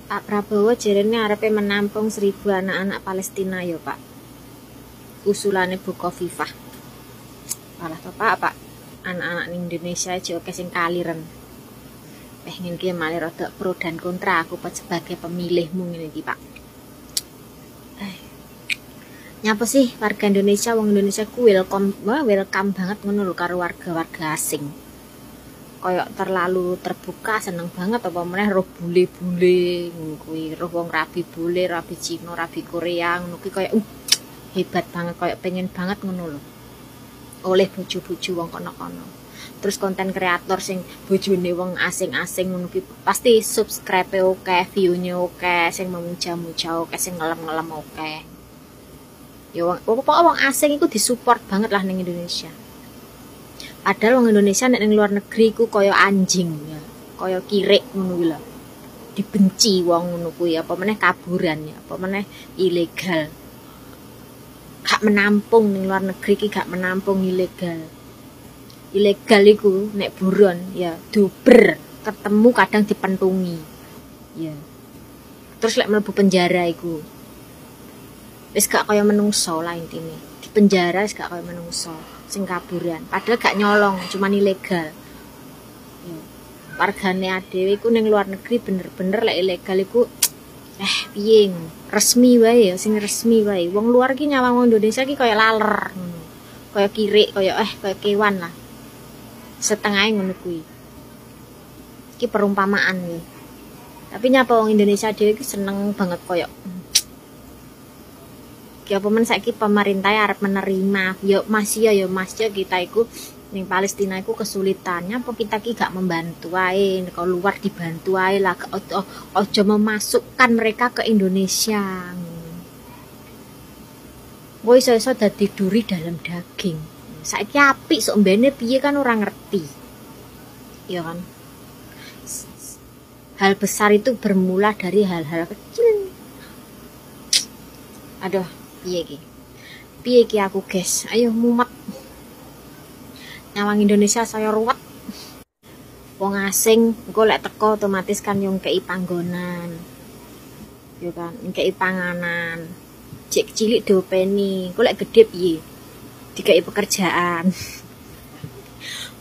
Pak Prabowo jarene arepe menampung 1.000 anak-anak Palestina ya Pak. Usulane Bukoviva. Malah to Pak, anak-anak Indonesia aja oke sing kaliren. Pengen ki malah rada pro dan kontra aku sebagai pemilihmu ngene iki Pak. Nyapa sih warga Indonesia, wong Indonesia ku welcome banget ngono lho karo warga-warga asing. Kayak terlalu terbuka, seneng banget apa meneh roh bule-bule ngono kuwi, roh wong rabi bule, rabi Cina, rabi Korea ngono kuwi kayak hebat banget, kayak pengen banget ngono lho. Oleh bojo-bojo wong kono-kono. Terus konten kreator sing bojone wong asing-asing ngono kuwi pasti subscribe-e oke, view-nya oke, sing memuja-muja oke, sing ngelem-ngelem oke. Ya wong asing iku disupport banget lah ning Indonesia. Padahal wong Indonesia nek ning luar negeri ku kaya anjing ya, kaya kirik ngono kuwi lho. Dibenci wong ngono kuwi, apa meneh kaburan ya, apa meneh ilegal. Gak menampung ning luar negeri ki gak menampung ilegal. Ilegal iku nek buron ya duber, ketemu kadang dipentungi. Ya. Terus lek mlebu penjara iku wis gak kaya menungso lah intine. Di penjara wis gak kaya menungso sing kaburan. Padahal gak nyolong, cuman ilegal. Ya. Wargane dhewe iku ning luar negeri bener-bener lek ilegal iku piye resmi wae ya, sing resmi wae. Wong luar ki nyawang wong Indonesia ki kaya laler ngono. Kaya kirik, kaya kewan lah. Setengahnya ngono kuwi. Iki perumpamaan ya. Tapi nyapa wong Indonesia dhewe ki seneng banget kaya ya apa men saiki pemerintah arep menerima ya Mas ya kita iku ning Palestina iku kesulitannya apa kita ki gak membantu wae kalau luar dibantu wae lah aja memasukkan mereka ke Indonesia. Woi iso dadi duri dalam daging. Saiki apik sok mbene piye kan ora ngerti. Ya kan. Hal besar itu bermula dari hal-hal kecil. Aduh, piye ki aku guys, ayo mumet nyawang Indonesia saya ruwet. Wong asing engko lek teko otomatis kan yo ngkei panggonan yo kan, ngkei panganan cek cilik diopeni, engko lek gedhe piye dikei pekerjaan.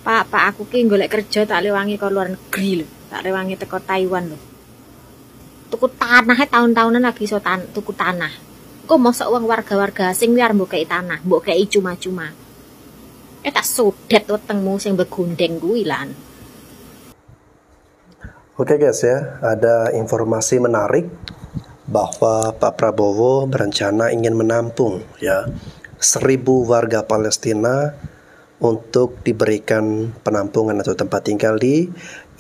Pak aku ki golek kerja tak lewangi ke luar negeri lho, tak lewangi teko Taiwan lho. Tuku tanah tahun-tahunan lagi iso tuku tanah. Kok mosok wong warga-warga asing biar mbok kei tanah, mbok kei cuma-cuma. Tak sodet wetengmu sing begundeng kuwi lan. Oke guys ya, ada informasi menarik bahwa Pak Prabowo berencana ingin menampung ya 1.000 warga Palestina untuk diberikan penampungan atau tempat tinggal di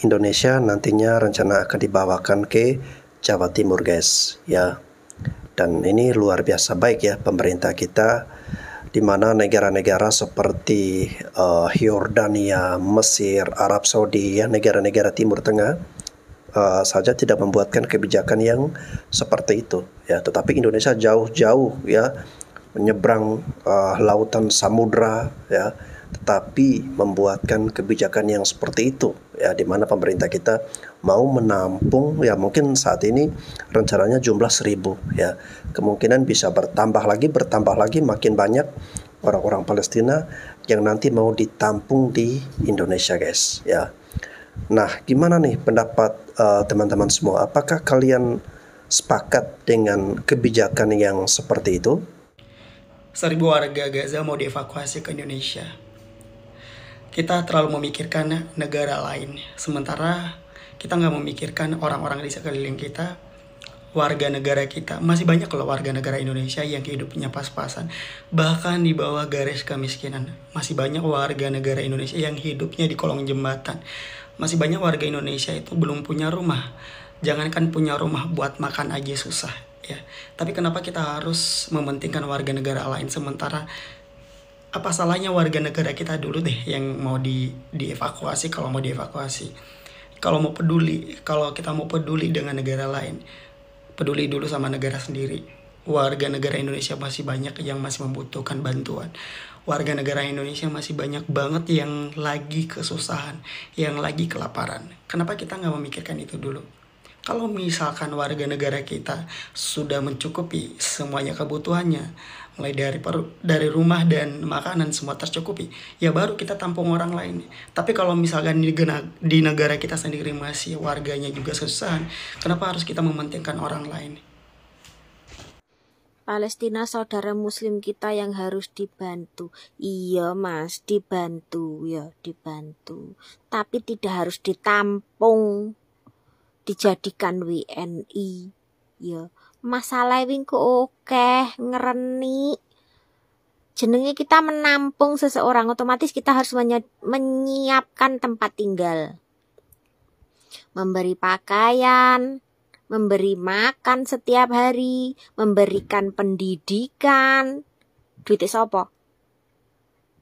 Indonesia. Nantinya rencana akan dibawakan ke Jawa Timur guys ya. Dan ini luar biasa baik ya pemerintah kita, di mana negara-negara seperti Yordania, Mesir, Arab Saudi ya, negara-negara Timur Tengah saja tidak membuatkan kebijakan yang seperti itu ya, tetapi Indonesia jauh-jauh ya menyeberang lautan samudra ya, tetapi membuatkan kebijakan yang seperti itu ya, di mana pemerintah kita mau menampung ya, mungkin saat ini rencananya jumlah 1.000 ya, kemungkinan bisa bertambah lagi makin banyak orang-orang Palestina yang nanti mau ditampung di Indonesia guys ya. Nah, gimana nih pendapat teman-teman semua? Apakah kalian sepakat dengan kebijakan yang seperti itu? 1.000 warga Gaza mau dievakuasi ke Indonesia. Kita terlalu memikirkan negara lain, sementara kita nggak memikirkan orang-orang di sekeliling kita, warga negara kita. Masih banyak loh warga negara Indonesia yang hidupnya pas-pasan, bahkan di bawah garis kemiskinan. Masih banyak warga negara Indonesia yang hidupnya di kolong jembatan. Masih banyak warga Indonesia itu belum punya rumah. Jangankan punya rumah, buat makan aja susah ya. Tapi kenapa kita harus mementingkan warga negara lain, sementara apa salahnya warga negara kita dulu deh yang mau dievakuasi, kalau mau dievakuasi. Kalau kita mau peduli dengan negara lain, peduli dulu sama negara sendiri. Warga negara Indonesia masih banyak yang masih membutuhkan bantuan. Warga negara Indonesia masih banyak banget yang lagi kesusahan, yang lagi kelaparan. Kenapa kita nggak memikirkan itu dulu? Kalau misalkan warga negara kita sudah mencukupi semuanya kebutuhannya, mulai dari rumah dan makanan semua tercukupi, ya baru kita tampung orang lain. Tapi kalau misalkan di negara kita sendiri masih warganya juga kesusahan, kenapa harus kita mementingkan orang lain? Palestina saudara muslim kita yang harus dibantu. Iya mas, dibantu ya, dibantu. Tapi tidak harus ditampung, dijadikan WNI. Ya, masalah wingku oke ngereni. Jenenge kita menampung seseorang, otomatis kita harus menyiapkan tempat tinggal, memberi pakaian, memberi makan setiap hari, memberikan pendidikan. Duitnya sopo?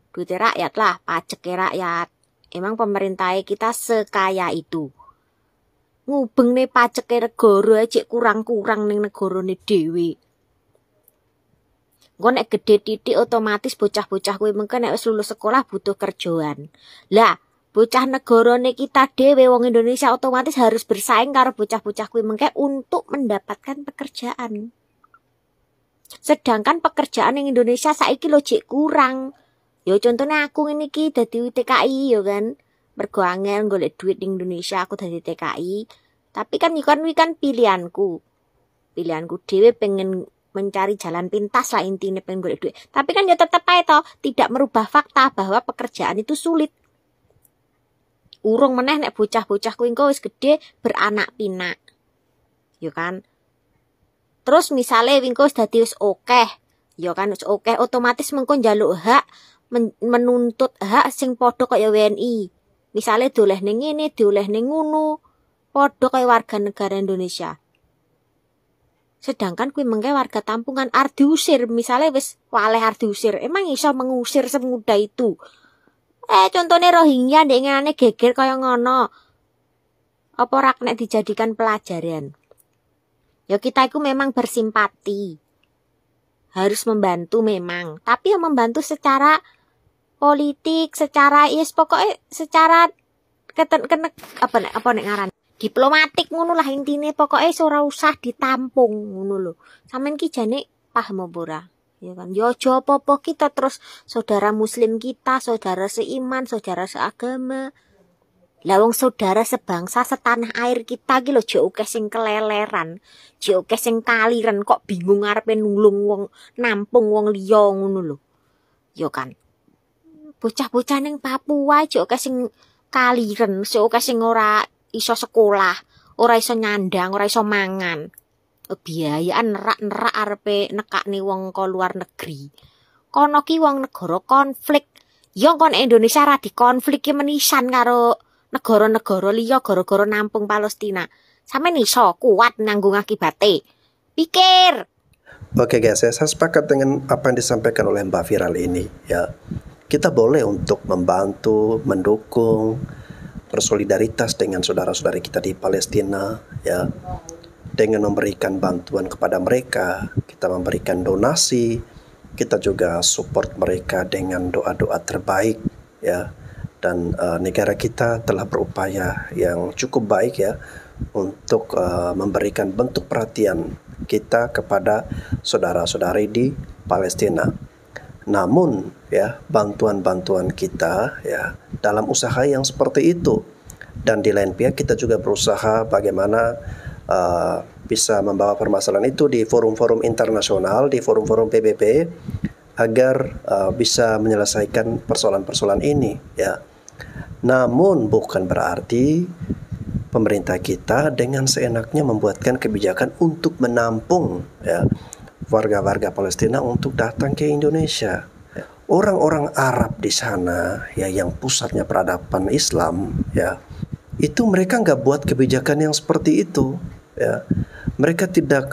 Duitnya rakyat lah, pajaknya rakyat. Emang pemerintah kita sekaya itu? Ngubeng nih pajaknya negara aja kurang-kurang nih negara nih dewi. Gue nek gede titik otomatis bocah-bocah gue mungkin nek lulus sekolah butuh kerjaan. Lah, bocah negarane kita dhewe wong Indonesia otomatis harus bersaing karo bocah-bocah kuwi mengke untuk mendapatkan pekerjaan. Sedangkan pekerjaan yang Indonesia saiki lho jek kurang. Ya contohnya aku ngene iki dadi TKI ya kan. Mergo angel golek duit ning Indonesia aku dadi TKI. Tapi kan kan pilihanku. Pilihanku dhewe pengen mencari jalan pintas lah intinya pengen golek duit. Tapi kan ya tetep ae to tidak merubah fakta bahwa pekerjaan itu sulit. Urung meneh nek bocah-bocah kuwi engko wis gedhe beranak pinak. Ya kan? Terus misale wingko wis dadi wis akeh, ya kan wis akeh otomatis mengko njaluk hak menuntut hak sing padha kaya WNI. Misale doleh ning ngene, doleh ning ngono, padha kaya warga negara Indonesia. Sedangkan kuwi mengke warga tampungan arep diusir, misale wis waleh arep diusir. Emang iso mengusir semudah itu? Contohnya Rohingya ndek ngene geger kaya ngono. Apa ora nek dijadikan pelajaran? Ya kita itu memang bersimpati. Harus membantu memang, tapi yang membantu secara politik, secara pokoknya secara apa nek ngaran diplomatik ngono lah intine, pokoknya ora usah ditampung ngono lho. Sampeyan ki jane paham apa ora? Ya kan, yo aja apa-apa kita terus saudara muslim kita, saudara seiman, saudara seagama. Lah wong saudara sebangsa setanah air kita iki lho jek akeh sing keleleran, jek akeh sing kaliren kok bingung arepe nulung wong, nampung wong liya ngono lho. Ya kan. Bocah-bocah ning Papua jek akeh sing kaliren, jek akeh sing ora iso sekolah, ora iso nyandang, ora iso mangan. Biayaan nerak-nerak arepe nekakne wong ka luar negeri. Kono ki wong negara konflik. Ya kon Indonesia ra dikonflik ki menisan karo negara-negara liya gara-gara nampung Palestina. Sampeyan iso kuat nanggung akibate. Pikir. Oke guys, saya sepakat dengan apa yang disampaikan oleh Mbak Viral ini ya. Kita boleh untuk membantu, mendukung, bersolidaritas dengan saudara-saudari kita di Palestina ya. Dengan memberikan bantuan kepada mereka, kita memberikan donasi, kita juga support mereka dengan doa-doa terbaik ya. Dan negara kita telah berupaya yang cukup baik ya untuk memberikan bentuk perhatian kita kepada saudara-saudari di Palestina. Namun ya bantuan-bantuan kita ya dalam usaha yang seperti itu, dan di lain pihak kita juga berusaha bagaimana bisa membawa permasalahan itu di forum-forum internasional, di forum-forum PBB agar bisa menyelesaikan persoalan-persoalan ini ya. Namun bukan berarti pemerintah kita dengan seenaknya membuatkan kebijakan untuk menampung ya warga-warga Palestina untuk datang ke Indonesia. Orang-orang Arab di sana ya yang pusatnya peradaban Islam ya, itu mereka nggak buat kebijakan yang seperti itu ya. Mereka tidak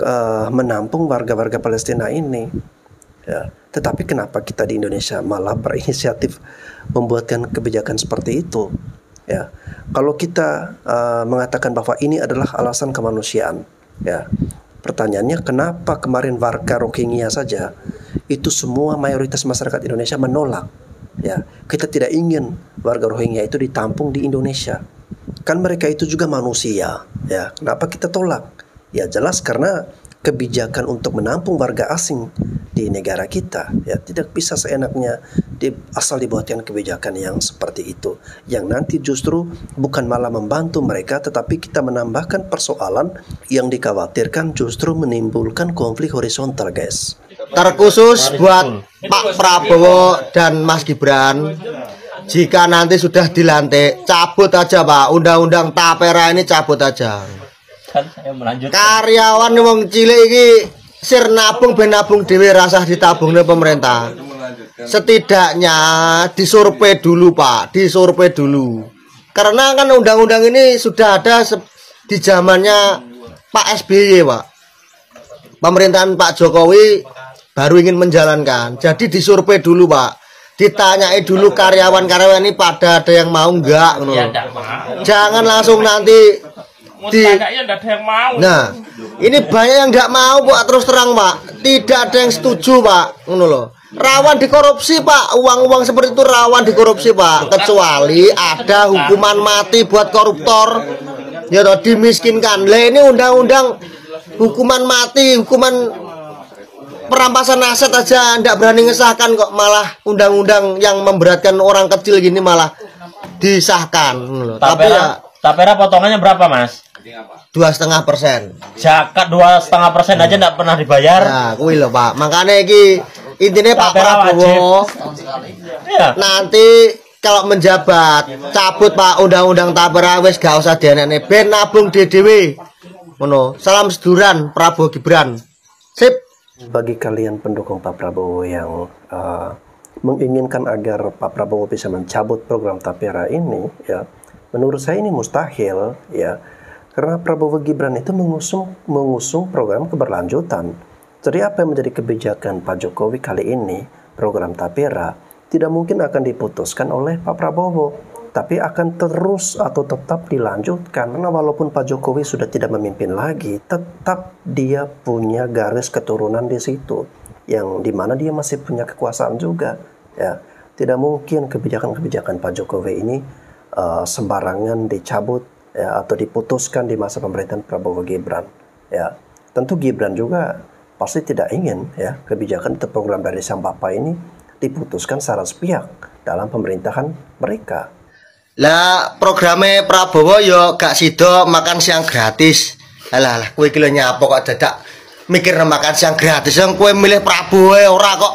menampung warga-warga Palestina ini ya. Tetapi kenapa kita di Indonesia malah berinisiatif membuatkan kebijakan seperti itu ya? Kalau kita mengatakan bahwa ini adalah alasan kemanusiaan ya, pertanyaannya kenapa kemarin warga Rohingya saja itu semua mayoritas masyarakat Indonesia menolak ya. Kita tidak ingin warga Rohingya itu ditampung di Indonesia Kan mereka itu juga manusia, ya. Kenapa kita tolak? Ya jelas karena kebijakan untuk menampung warga asing di negara kita, ya tidak bisa seenaknya asal dibuatkan kebijakan yang seperti itu, yang nanti justru bukan malah membantu mereka, tetapi kita menambahkan persoalan yang dikhawatirkan justru menimbulkan konflik horizontal, guys. Terkhusus buat Pak Prabowo dan Mas Gibran, jika nanti sudah dilantik, cabut aja Pak, undang-undang Tapera ini cabut aja. Karyawan wong cilik iki sir nabung ben nabung dhewe rasah ditabungne pemerintah. Setidaknya disurvei dulu Pak, disurvei dulu. Karena kan undang-undang ini sudah ada di zamannya Pak SBY Pak. Pemerintahan Pak Jokowi baru ingin menjalankan. Jadi disurvei dulu Pak. Ditanyai dulu karyawan-karyawan ini pada ada yang mau enggak? Jangan langsung nanti Nah, ini banyak yang enggak mau Pak, terus terang Pak. Tidak ada yang setuju Pak, ngono loh. Rawan dikorupsi Pak, uang-uang seperti itu rawan dikorupsi Pak. Kecuali ada hukuman mati buat koruptor, ya toh, dimiskinkan. Lah ini undang-undang hukuman mati, hukuman perampasan aset aja ndak berani ngesahkan kok, malah undang-undang yang memberatkan orang kecil gini malah disahkan. Tapera potongannya berapa Mas? 2,5%. Zakat 2,5% aja ndak pernah dibayar. Nah, kuwi lho Pak. Makanya iki intinya Pak Prabowo nanti kalau menjabat cabut Pak undang-undang Tapera, wis gak usah dienekne, ben nabung dhewe. Ngono. Salam seduran Prabowo Gibran. Sip. Bagi kalian pendukung Pak Prabowo yang menginginkan agar Pak Prabowo bisa mencabut program Tapera ini, ya, menurut saya ini mustahil, ya, karena Prabowo Gibran itu mengusung program keberlanjutan. Jadi apa yang menjadi kebijakan Pak Jokowi kali ini, program Tapera, tidak mungkin akan diputuskan oleh Pak Prabowo, tapi akan terus atau tetap dilanjutkan. Karena walaupun Pak Jokowi sudah tidak memimpin lagi, tetap dia punya garis keturunan di situ, yang dimana dia masih punya kekuasaan juga. Ya, tidak mungkin kebijakan-kebijakan Pak Jokowi ini sembarangan dicabut, ya, atau diputuskan di masa pemerintahan Prabowo Gibran. Ya, tentu Gibran juga pasti tidak ingin, ya, kebijakan atau program dari sang bapak ini diputuskan secara sepihak dalam pemerintahan mereka. Lah programnya Prabowo yo gak sido makan siang gratis. Alah, kowe iki lho nyapo kok dadak mikir makan siang gratis. Yang kowe milih Prabowo ora kok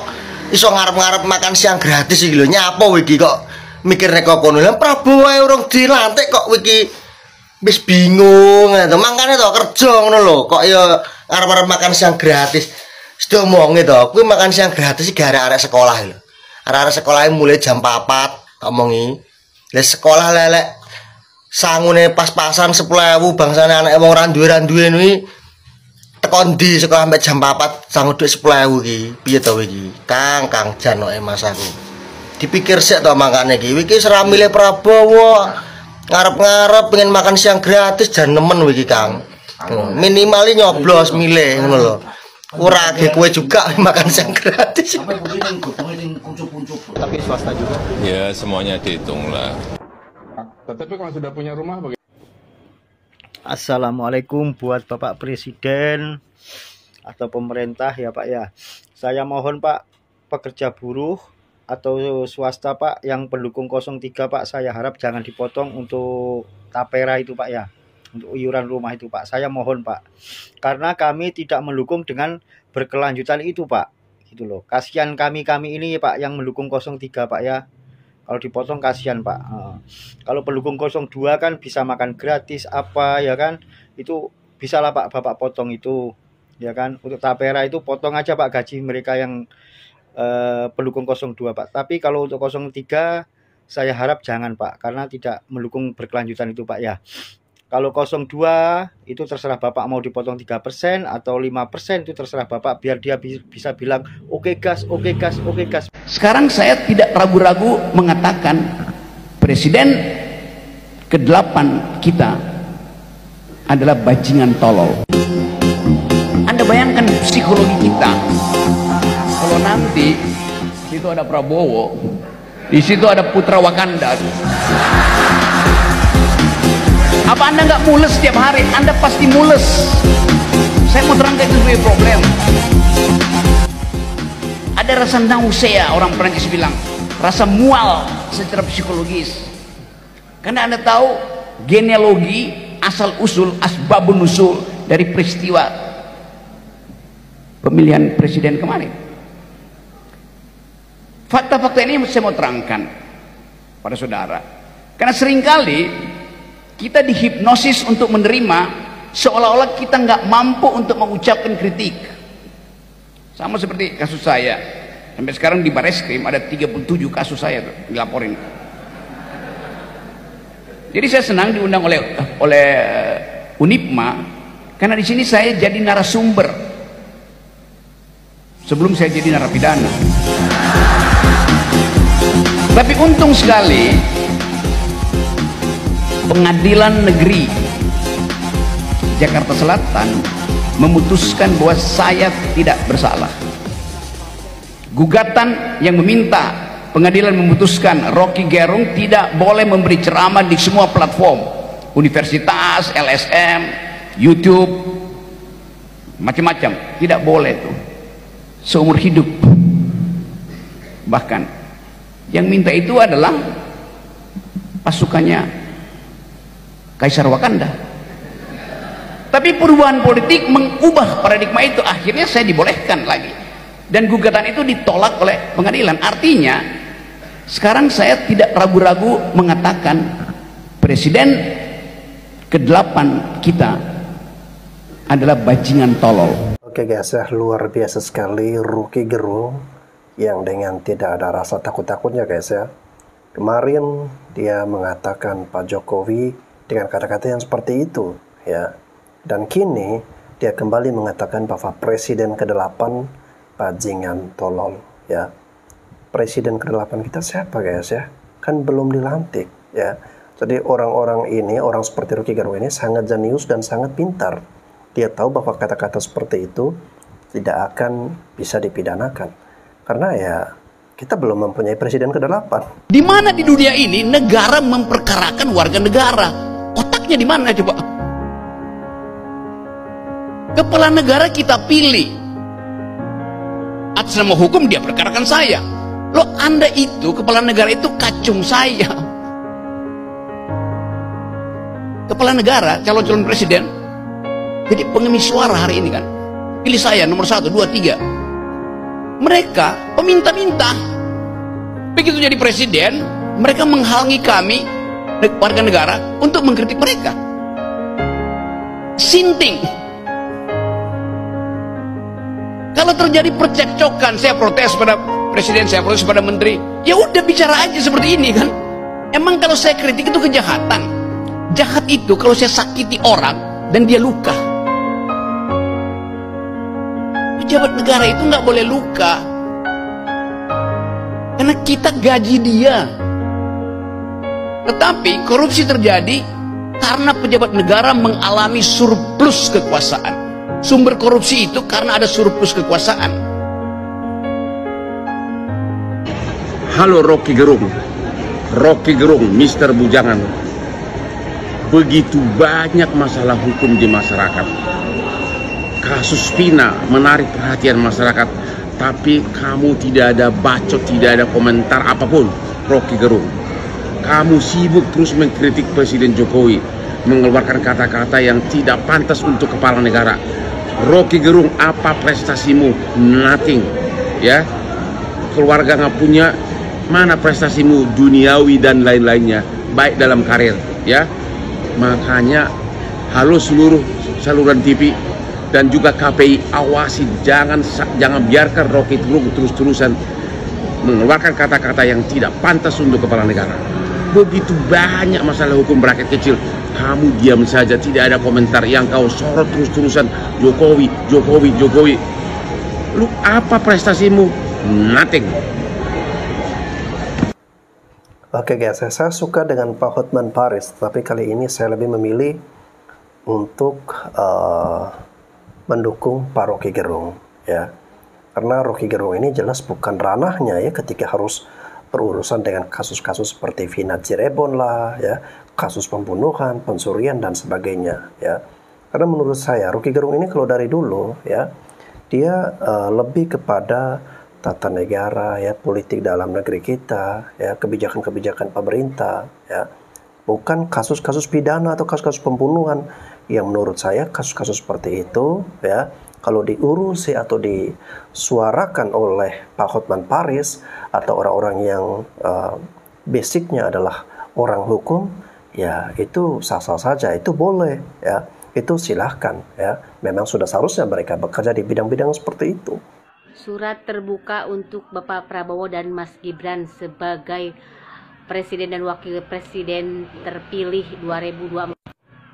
iso ngarep-ngarep makan siang gratis iki lho. Nyapo iki kok mikirne kok kono. Lah Prabowo urung dilantik kok iki wis bingung to. Mangkane to kerja ngono lho. Kok yo arep-arep makan siang gratis. Sudah omonge to, kowe makan siang gratis iki arek-arek sekolah lho. Arek-arek sekolah mulai jam 4 tak omongi. Lah sekolah lelek sangune pas-pasan 10.000 bangsane anak wong ra duwe kuwi tekon ndi sekolah sampai jam 4 sangu dhuwit 10.000 iki. Piye to iki? Kang janoke Mas aku. Dipikir sik to makane iki. Iki ora milih Prabowo. Ngarep-ngarep pengen makan siang gratis jan nemen iki Kang. Minimal nyoblos milih ngono lho. Ora ge kowe juga makan siang gratis. Tapi swasta juga. Ya semuanya dihitung lah. Tetapi kalau sudah punya rumah bagaimana? Assalamualaikum buat Bapak Presiden atau pemerintah ya Pak ya. Saya mohon Pak, pekerja buruh atau swasta Pak yang pendukung 03 Pak, saya harap jangan dipotong untuk Tapera itu Pak ya. Untuk iuran rumah itu Pak, saya mohon Pak, karena kami tidak mendukung dengan berkelanjutan itu Pak, gitu loh. Kasihan kami ini Pak yang mendukung 03 Pak ya. Kalau dipotong kasihan Pak. Kalau pendukung 02 kan bisa makan gratis apa ya kan, itu bisa lah Pak, Bapak potong itu ya kan. Untuk Tapera itu potong aja Pak gaji mereka yang pendukung 02 Pak. Tapi kalau untuk 03 saya harap jangan Pak, karena tidak mendukung berkelanjutan itu Pak ya. Kalau 02 itu terserah Bapak mau dipotong 3% atau 5% itu terserah Bapak, biar dia bisa bilang oke gas. Sekarang saya tidak ragu-ragu mengatakan Presiden ke-8 kita adalah bajingan tolol. Anda bayangkan psikologi kita. Kalau nanti di situ ada Prabowo, di situ ada Putra Wakanda. Apa Anda nggak mules setiap hari? Anda pasti mules. Saya mau terangkan itu sebagai problem. Ada rasa nausea, orang Prancis bilang, rasa mual secara psikologis. Karena Anda tahu genealogi, asal usul, asbabun nusul dari peristiwa pemilihan presiden kemarin. Fakta-fakta ini saya mau terangkan pada saudara. Karena seringkali kita dihipnosis untuk menerima seolah-olah kita nggak mampu untuk mengucapkan kritik. Sama seperti kasus saya. Sampai sekarang di Bareskrim ada 37 kasus saya tuh, dilaporin. Jadi saya senang diundang oleh Unipma karena di sini saya jadi narasumber sebelum saya jadi narapidana. Tapi untung sekali Pengadilan Negeri Jakarta Selatan memutuskan bahwa saya tidak bersalah. Gugatan yang meminta pengadilan memutuskan Rocky Gerung tidak boleh memberi ceramah di semua platform, universitas, LSM, YouTube, macam-macam, tidak boleh tuh seumur hidup. Bahkan yang minta itu adalah pasukannya Kaisar Wakanda. Tapi perubahan politik mengubah paradigma itu, akhirnya saya dibolehkan lagi. Dan gugatan itu ditolak oleh pengadilan. Artinya sekarang saya tidak ragu-ragu mengatakan presiden ke-8 kita adalah bajingan tolol. Oke guys ya, luar biasa sekali Rocky Gerung yang dengan tidak ada rasa takut-takutnya guys ya. Kemarin dia mengatakan Pak Jokowi dengan kata-kata yang seperti itu ya. Dan kini dia kembali mengatakan bahwa presiden ke-8 bajingan tolol ya. Presiden ke-8 kita siapa guys ya? Kan belum dilantik ya. Jadi orang-orang ini, orang seperti Rocky Gerung ini sangat jenius dan sangat pintar. Dia tahu bahwa kata-kata seperti itu tidak akan bisa dipidanakan. Karena ya kita belum mempunyai presiden ke-8. Di mana di dunia ini negara memperkarakan warga negara? Otaknya di mana coba? Kepala negara kita pilih. Atas nama hukum dia perkarakan saya. Loh, Anda itu, kepala negara itu kacung saya. Kepala negara, calon-calon presiden, jadi pengemis suara hari ini kan. Pilih saya nomor 1, 2, 3. Mereka peminta-minta. Begitu jadi presiden, mereka menghalangi kami, warga negara, untuk mengkritik mereka. Sinting. Kalau terjadi percekcokan, saya protes pada presiden, saya protes pada menteri, ya udah bicara aja seperti ini kan. Emang kalau saya kritik itu kejahatan? Jahat itu kalau saya sakiti orang dan dia luka. Pejabat negara itu nggak boleh luka, karena kita gaji dia. Tetapi korupsi terjadi karena pejabat negara mengalami surplus kekuasaan. Sumber korupsi itu karena ada surplus kekuasaan. Halo Rocky Gerung, Mr. Bujangan. Begitu banyak masalah hukum di masyarakat. Kasus Vina menarik perhatian masyarakat, tapi kamu tidak ada bacot, tidak ada komentar apapun. Rocky Gerung, kamu sibuk terus mengkritik Presiden Jokowi, mengeluarkan kata-kata yang tidak pantas untuk kepala negara. Rocky Gerung, apa prestasimu? Nothing ya. Keluarga nggak punya, mana prestasimu duniawi dan lain-lainnya, baik dalam karir ya. Makanya halo seluruh saluran TV dan juga KPI, awasi, jangan biarkan Rocky Gerung terus-terusan mengeluarkan kata-kata yang tidak pantas untuk kepala negara. Begitu banyak masalah hukum rakyat kecil, kamu diam saja, tidak ada komentar. Yang kau sorot terus-terusan Jokowi. Lu apa prestasimu? Nothing. Oke guys, saya suka dengan Pak Hotman Paris, tapi kali ini saya lebih memilih untuk mendukung Pak Rocky Gerung ya. Karena Rocky Gerung ini jelas bukan ranahnya ya ketika harus berurusan dengan kasus-kasus seperti Vina Cirebon lah ya, kasus pembunuhan, pencurian dan sebagainya ya. Karena menurut saya Rocky Gerung ini kalau dari dulu ya dia lebih kepada tata negara ya, politik dalam negeri kita ya, kebijakan-kebijakan pemerintah ya. Bukan kasus-kasus pidana atau kasus-kasus pembunuhan yang menurut saya kasus-kasus seperti itu ya kalau diurusi atau disuarakan oleh Pak Hotman Paris atau orang-orang yang basicnya adalah orang hukum ya itu sah-sah saja, itu boleh ya, itu silahkan ya, memang sudah seharusnya mereka bekerja di bidang-bidang seperti itu. Surat terbuka untuk Bapak Prabowo dan Mas Gibran sebagai Presiden dan Wakil Presiden terpilih 2024.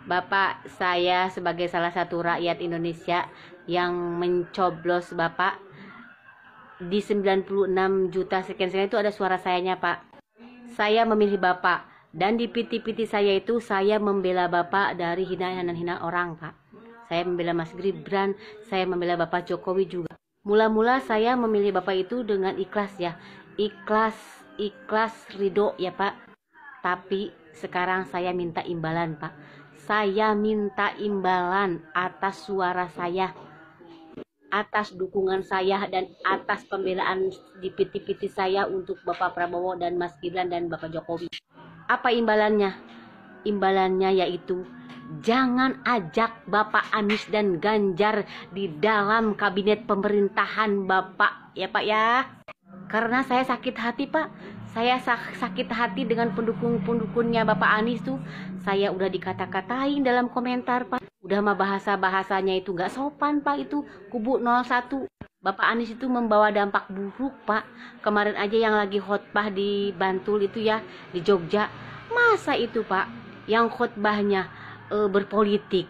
Bapak, saya sebagai salah satu rakyat Indonesia yang mencoblos Bapak di 96 juta sekian itu ada suara sayanya Pak. Saya memilih Bapak dan di piti-piti saya itu saya membela Bapak dari hinaan-hinaan orang Pak. Saya membela Mas Gibran, saya membela Bapak Jokowi juga. Mula-mula saya memilih Bapak itu dengan ikhlas ya, ikhlas ridho ya Pak. Tapi sekarang saya minta imbalan Pak. Saya minta imbalan atas suara saya, atas dukungan saya dan atas pembelaan di piti-piti saya untuk Bapak Prabowo dan Mas Gibran dan Bapak Jokowi. Apa imbalannya? Imbalannya yaitu jangan ajak Bapak Anies dan Ganjar di dalam kabinet pemerintahan Bapak ya Pak ya. Karena saya sakit hati Pak. Saya sakit hati dengan pendukung-pendukungnya Bapak Anies tuh. Saya udah dikata-katain dalam komentar Pak. Udah mah bahasa-bahasanya itu gak sopan Pak itu. Kubu 01. Bapak Anies itu membawa dampak buruk Pak. Kemarin aja yang lagi khotbah di Bantul itu ya, di Jogja. Masa itu Pak yang khotbahnya berpolitik.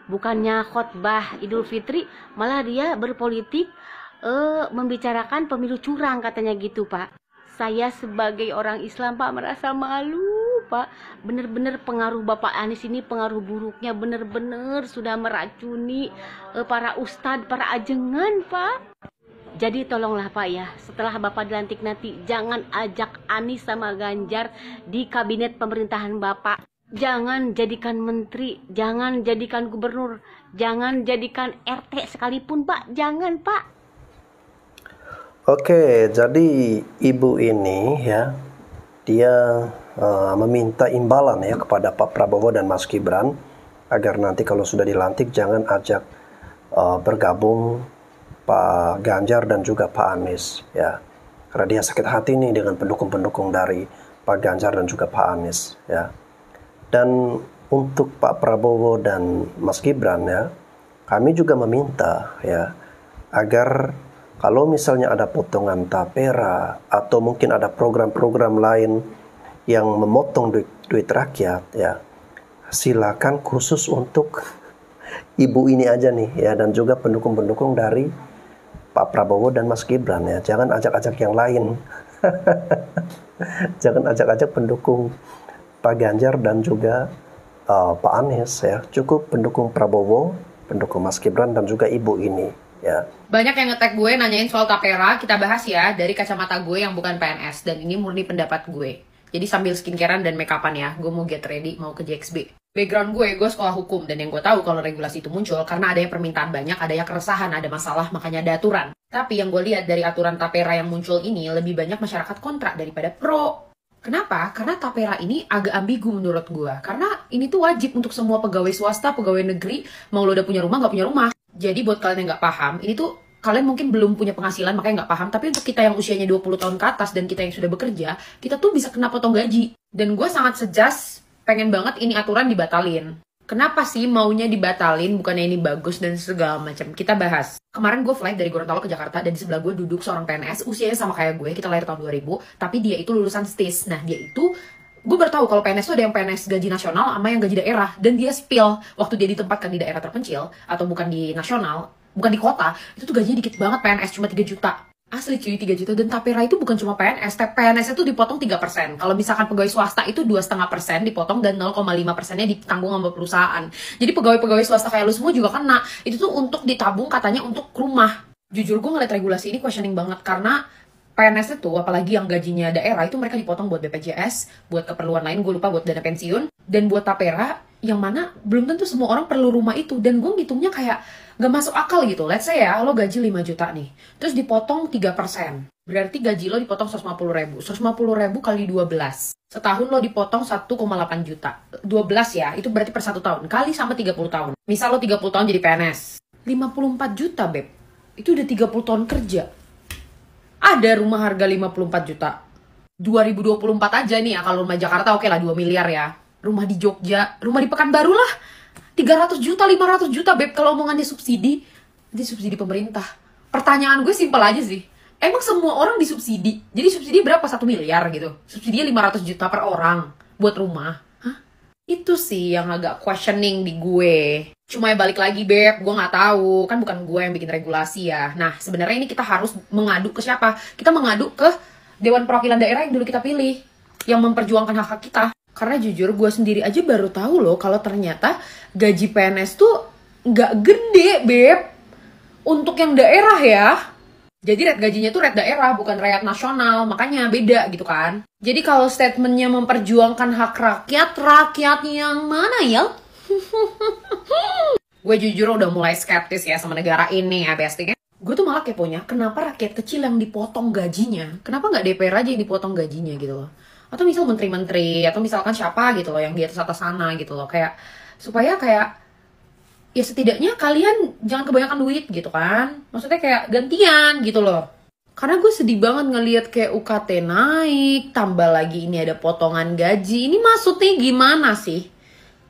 Bukannya khotbah Idul Fitri, malah dia berpolitik, membicarakan pemilu curang katanya gitu Pak. Saya sebagai orang Islam Pak merasa malu Pak. Bener-bener pengaruh Bapak Anies ini, pengaruh buruknya bener-bener sudah meracuni para ustadz, para ajengan Pak. Jadi tolonglah Pak ya, setelah Bapak dilantik nanti jangan ajak Anies sama Ganjar di kabinet pemerintahan Bapak. Jangan jadikan menteri, jangan jadikan gubernur, jangan jadikan RT sekalipun Pak, jangan Pak. Oke, jadi ibu ini ya, dia meminta imbalan ya kepada Pak Prabowo dan Mas Gibran agar nanti kalau sudah dilantik jangan ajak bergabung Pak Ganjar dan juga Pak Anies ya, karena dia sakit hati nih dengan pendukung-pendukung dari Pak Ganjar dan juga Pak Anies ya. Dan untuk Pak Prabowo dan Mas Gibran ya, kami juga meminta ya agar kalau misalnya ada potongan tapera atau mungkin ada program-program lain yang memotong duit rakyat ya, silakan khusus untuk ibu ini aja nih ya, dan juga pendukung-pendukung dari Pak Prabowo dan Mas Gibran ya. Jangan ajak-ajak yang lain. Jangan ajak-ajak pendukung Pak Ganjar dan juga Pak Anies ya. Cukup pendukung Prabowo, pendukung Mas Gibran dan juga ibu ini. Ya. Banyak yang nge-tag gue nanyain soal tapera, kita bahas ya dari kacamata gue yang bukan PNS, dan ini murni pendapat gue. Jadi sambil skincarean dan make upan ya, gue mau get ready, mau ke JXB. Background gue sekolah hukum, dan yang gue tahu kalau regulasi itu muncul karena ada yang permintaan banyak, ada yang keresahan, ada masalah, makanya ada aturan. Tapi yang gue lihat dari aturan tapera yang muncul ini, lebih banyak masyarakat kontra daripada pro. Kenapa? Karena tapera ini agak ambigu menurut gue. Karena ini tuh wajib untuk semua pegawai swasta, pegawai negeri, mau lo udah punya rumah, nggak punya rumah. Jadi buat kalian yang nggak paham, ini tuh kalian mungkin belum punya penghasilan makanya nggak paham. Tapi untuk kita yang usianya 20 tahun ke atas dan kita yang sudah bekerja, kita tuh bisa kena potong gaji. Dan gue sangat suggest, pengen banget ini aturan dibatalin. Kenapa sih maunya dibatalin, bukannya ini bagus dan segala macam. Kita bahas. Kemarin gue flight dari Gorontalo ke Jakarta dan di sebelah gue duduk seorang PNS, usianya sama kayak gue, kita lahir tahun 2000, tapi dia itu lulusan STIS. Nah, dia itu gue baru tahu kalau PNS itu ada yang PNS gaji nasional sama yang gaji daerah, dan dia spill waktu dia ditempatkan di daerah terpencil atau bukan di nasional, bukan di kota, itu tuh gajinya dikit banget, PNS cuma 3 juta. Asli cuy, 3 juta. Dan tapera itu bukan cuma PNS, PNS itu dipotong 3%. Kalau misalkan pegawai swasta itu 2,5% dipotong dan 0,5%-nya ditanggung sama perusahaan. Jadi pegawai-pegawai swasta kayak lu semua juga kena. Itu tuh untuk ditabung katanya untuk rumah. Jujur gue ngeliat regulasi ini questioning banget karena PNS itu, apalagi yang gajinya daerah, itu mereka dipotong buat BPJS, buat keperluan lain, gue lupa, buat dana pensiun, dan buat tapera, yang mana belum tentu semua orang perlu rumah itu. Dan gue ngitungnya kayak gak masuk akal gitu. Let's say ya, lo gaji 5 juta nih, terus dipotong 3%. Berarti gaji lo dipotong 150.000. 150.000 kali 12. Setahun lo dipotong 1,8 juta. 12 ya, itu berarti per 1 tahun. Kali sama 30 tahun. Misal lo 30 tahun jadi PNS. 54 juta, Beb. Itu udah 30 tahun kerja. Ada rumah harga 54 juta. 2024 aja nih ya, kalau rumah Jakarta oke lah 2 miliar ya. Rumah di Jogja, rumah di Pekanbaru lah 300 juta, 500 juta, Beb. Kalau omongannya subsidi, nanti subsidi pemerintah. Pertanyaan gue simpel aja sih. Emang semua orang disubsidi? Jadi subsidi berapa? 1 miliar gitu. Subsidinya 500 juta per orang buat rumah. Hah? Itu sih yang agak questioning di gue. Cuma ya balik lagi, Beb, gue nggak tahu. Kan bukan gue yang bikin regulasi ya. Nah, sebenarnya ini kita harus mengadu ke siapa? Kita mengadu ke Dewan Perwakilan Daerah yang dulu kita pilih. Yang memperjuangkan hak-hak kita. Karena jujur, gue sendiri aja baru tahu loh kalau ternyata gaji PNS tuh nggak gede, Beb. Untuk yang daerah ya. Jadi rate gajinya tuh rate daerah, bukan rakyat nasional. Makanya beda gitu kan. Jadi kalau statementnya memperjuangkan hak rakyat, rakyat yang mana ya? Gue jujur udah mulai skeptis ya sama negara ini ya, Besti. Gue tuh malah keponya, kenapa rakyat kecil yang dipotong gajinya? Kenapa nggak DPR aja yang dipotong gajinya gitu loh? Atau misal menteri-menteri, atau misalkan siapa gitu loh yang di atas sana gitu loh. Kayak, supaya kayak, ya setidaknya kalian jangan kebanyakan duit gitu kan. Maksudnya kayak gantian gitu loh. Karena gue sedih banget ngelihat kayak UKT naik, tambah lagi ini ada potongan gaji. Ini maksudnya gimana sih?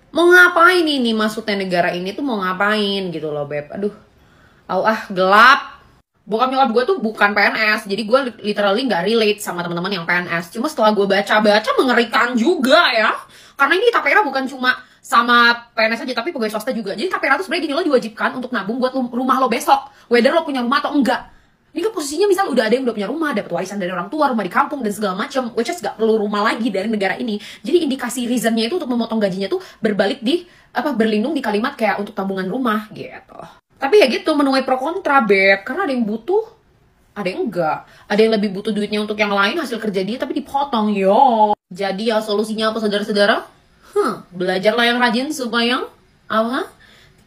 Mau ngapain ini maksudnya negara ini tuh mau ngapain gitu loh, Beb. Aduh, gelap. Bokap nyokap gue tuh bukan PNS, jadi gue literally nggak relate sama teman-teman yang PNS. Cuma setelah gue baca-baca mengerikan juga ya. Karena ini tapera bukan cuma sama PNS aja, tapi pegawai swasta juga. Jadi tapera tuh sebenarnya gini, lo diwajibkan untuk nabung buat rumah lo besok. Whether lo punya rumah atau enggak. Ini kan posisinya misal udah ada yang udah punya rumah, dapat warisan dari orang tua, rumah di kampung dan segala macam, which is gak perlu rumah lagi dari negara ini. Jadi indikasi reasonnya itu untuk memotong gajinya tuh berbalik di berlindung di kalimat kayak untuk tabungan rumah gitu. Tapi ya gitu, menuai pro kontra, Beb. Karena ada yang butuh, ada yang enggak. Ada yang lebih butuh duitnya untuk yang lain, hasil kerja dia tapi dipotong. Yo. Jadi ya solusinya apa saudara-saudara? Belajarlah yang rajin supaya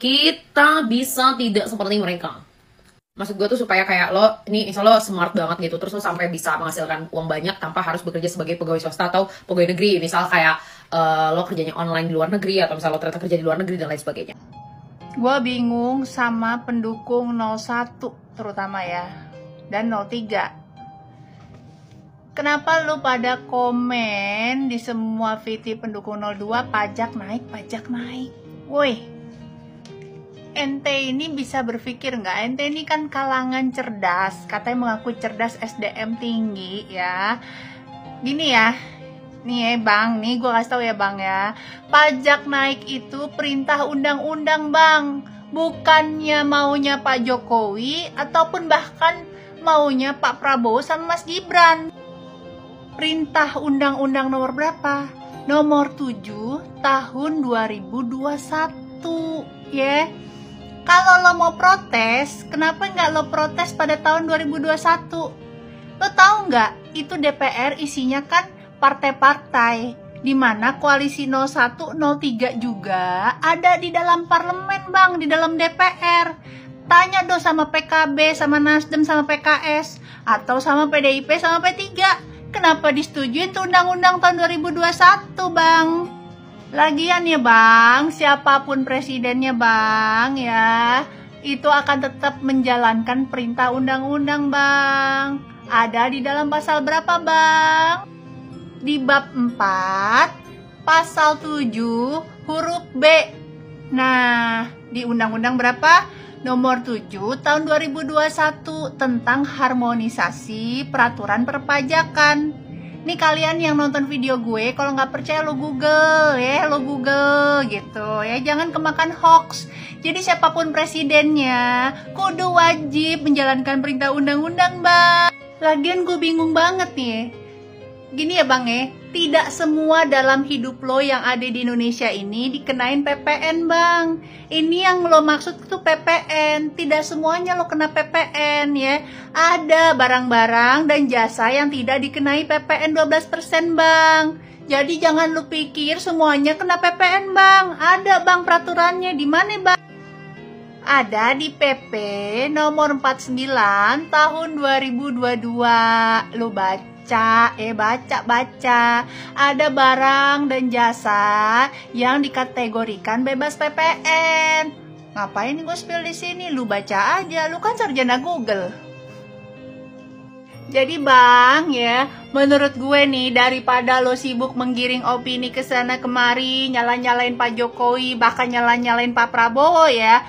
kita bisa tidak seperti mereka. Maksud gue tuh supaya kayak lo, ini misal lo smart banget gitu, terus lo sampai bisa menghasilkan uang banyak tanpa harus bekerja sebagai pegawai swasta atau pegawai negeri. Misal kayak lo kerjanya online di luar negeri, atau misal lo ternyata kerja di luar negeri dan lain sebagainya. Gue bingung sama pendukung 01 terutama ya, dan 03. Kenapa lu pada komen di semua VT pendukung 02 pajak naik, woi. Ente ini bisa berpikir nggak? Ente ini kan kalangan cerdas, katanya mengaku cerdas, SDM tinggi ya. Gini ya, nih ya Bang, nih gue kasih tau ya Bang ya. Pajak naik itu perintah undang-undang Bang, bukannya maunya Pak Jokowi ataupun bahkan maunya Pak Prabowo sama Mas Gibran. Perintah undang-undang nomor berapa? Nomor 7 tahun 2021 ya. Kalau lo mau protes, kenapa nggak lo protes pada tahun 2021? Lo tahu nggak, itu DPR isinya kan partai-partai, di mana koalisi 01, 03 juga ada di dalam parlemen Bang, di dalam DPR. Tanya dong sama PKB, sama Nasdem, sama PKS, atau sama PDIP, sama P3. Kenapa disetujuin tuh undang-undang tahun 2021 Bang? Lagian ya Bang, siapapun presidennya Bang ya, itu akan tetap menjalankan perintah undang-undang Bang. Ada di dalam pasal berapa Bang? Di bab 4, pasal 7, huruf B. Nah, di undang-undang berapa? Nomor 7 tahun 2021 tentang harmonisasi peraturan perpajakan. Nih kalian yang nonton video gue, kalau nggak percaya lo Google ya, lo Google gitu ya, jangan kemakan hoax. Jadi siapapun presidennya, kudu wajib menjalankan perintah undang-undang Bang. Lagian gue bingung banget nih. Gini ya Bang ya, Tidak semua dalam hidup lo yang ada di Indonesia ini dikenain PPN, Bang. Ini yang lo maksud tuh PPN. Tidak semuanya lo kena PPN ya. Ada barang-barang dan jasa yang tidak dikenai PPN 12%, Bang. Jadi jangan lo pikir semuanya kena PPN, Bang. Ada, Bang, peraturannya. Di mana, Bang? Ada di PP nomor 49 tahun 2022. Lo baca, baca. Ada barang dan jasa yang dikategorikan bebas PPN. Ngapain gue spill di sini? Lu baca aja, lu kan sarjana Google. Jadi Bang ya, menurut gue nih, daripada lo sibuk menggiring opini ke sana kemari, nyala-nyalain Pak Jokowi, bahkan nyala-nyalain Pak Prabowo ya,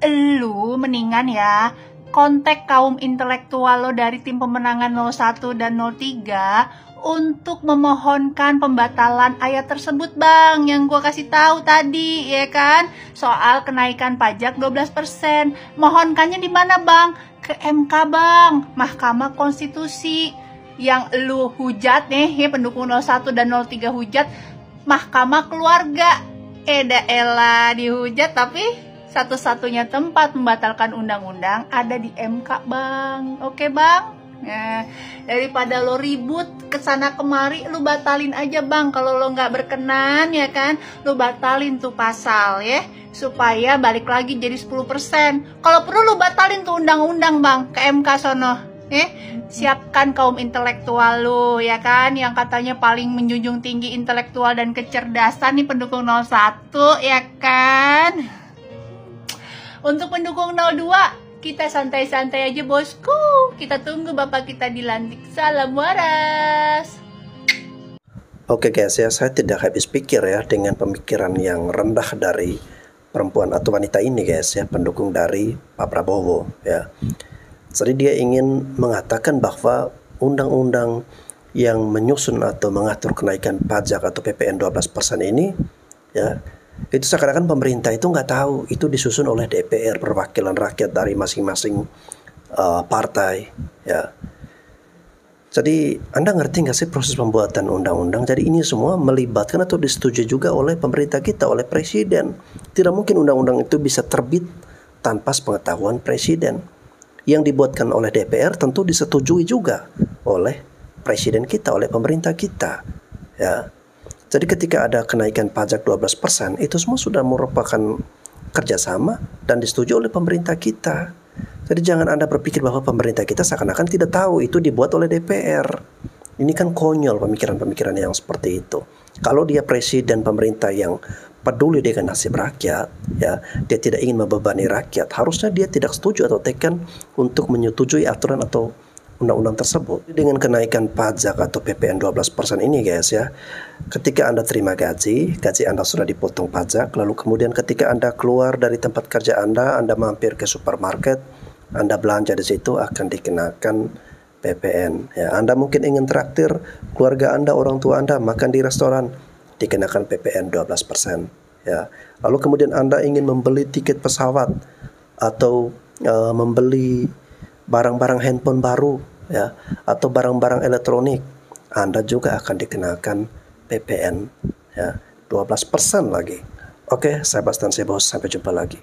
lu mendingan ya kontak kaum intelektual lo dari tim pemenangan 01 dan 03 untuk memohonkan pembatalan ayat tersebut, Bang, yang gua kasih tahu tadi ya kan, soal kenaikan pajak 12%. Mohonkannya di mana, Bang? Ke MK, Bang, Mahkamah Konstitusi. Yang lu hujat nih ya, pendukung 01 dan 03 hujat Mahkamah Keluarga. Elah dihujat, tapi satu-satunya tempat membatalkan undang-undang ada di MK, Bang. Oke, Bang? Nah, daripada lo ribut kesana kemari, lo batalin aja, Bang. Kalau lo nggak berkenan ya kan, lo batalin tuh pasal ya, supaya balik lagi jadi 10%. Kalau perlu lo batalin tuh undang-undang, Bang, ke MK sono. Siapkan kaum intelektual lo ya kan, yang katanya paling menjunjung tinggi intelektual dan kecerdasan nih, pendukung 01 ya kan. Untuk pendukung 02, kita santai-santai aja, bosku. Kita tunggu bapak kita dilantik. Salam waras. Oke guys ya, saya tidak habis pikir ya dengan pemikiran yang rendah dari perempuan atau wanita ini guys ya, pendukung dari Pak Prabowo ya. Jadi dia ingin mengatakan bahwa undang-undang yang menyusun atau mengatur kenaikan pajak atau PPN 12% ini ya, itu seakan-akan pemerintah itu nggak tahu itu disusun oleh DPR, perwakilan rakyat dari masing-masing partai ya. Jadi Anda ngerti nggak sih proses pembuatan undang-undang? Jadi ini semua melibatkan atau disetujui juga oleh pemerintah kita, oleh presiden. Tidak mungkin undang-undang itu bisa terbit tanpa sepengetahuan presiden. Yang dibuatkan oleh DPR tentu disetujui juga oleh presiden kita, oleh pemerintah kita ya. Jadi ketika ada kenaikan pajak 12%, itu semua sudah merupakan kerjasama dan disetujui oleh pemerintah kita. Jadi jangan Anda berpikir bahwa pemerintah kita seakan-akan tidak tahu itu dibuat oleh DPR. Ini kan konyol pemikiran-pemikiran yang seperti itu. Kalau dia presiden pemerintah yang peduli dengan nasib rakyat, ya, dia tidak ingin membebani rakyat, harusnya dia tidak setuju atau tekan untuk menyetujui aturan atau undang-undang tersebut. Dengan kenaikan pajak atau PPN 12% ini guys ya, ketika Anda terima gaji Anda sudah dipotong pajak, lalu kemudian ketika Anda keluar dari tempat kerja Anda mampir ke supermarket, Anda belanja di situ akan dikenakan PPN ya. Anda mungkin ingin traktir keluarga Anda, orang tua Anda makan di restoran, dikenakan PPN 12% ya. Lalu kemudian Anda ingin membeli tiket pesawat atau membeli barang-barang handphone baru ya, atau barang-barang elektronik, Anda juga akan dikenakan PPN ya, 12% lagi. Oke, saya Bas dan Bos, sampai jumpa lagi.